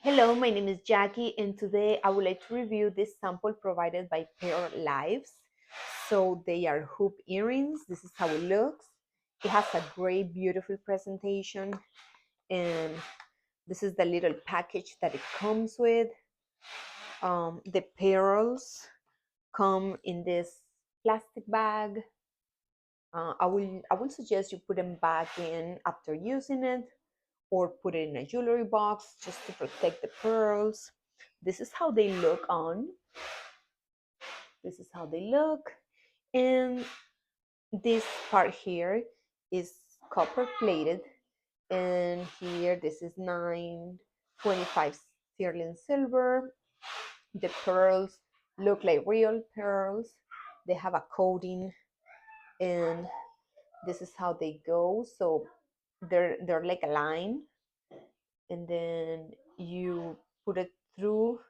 Hello, my name is Jackie, and today I would like to review this sample provided by PeralLives. So they are hoop earrings. This is how it looks. It has a great, beautiful presentation, and this is the little package that it comes with. The pearls come in this plastic bag. I will suggest you put them back in after using it, or put it in a jewelry box just to protect the pearls. This is how they look on. This is how they look. And this part here is copper plated. And here, this is 925 sterling silver. The pearls look like real pearls. They have a coating, and this is how they go. So they're like a line, and then you put it through,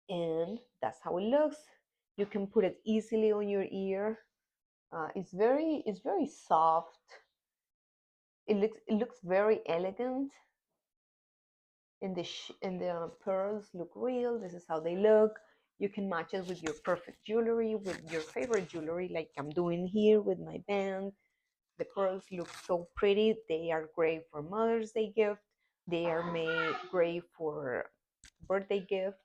and that's how it looks. You can put it easily on your ear. It's very soft. It looks very elegant, and the pearls look real. This is how they look. You can match it with your perfect jewelry, with your favorite jewelry, like I'm doing here with my band. The pearls look so pretty. They are great for Mother's Day gift. They are made great for birthday gift.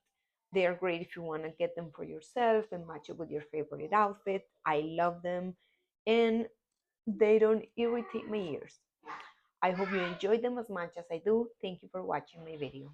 They are great if you want to get them for yourself and match it with your favorite outfit. I love them, and they don't irritate my ears. I hope you enjoyed them as much as I do. Thank you for watching my video.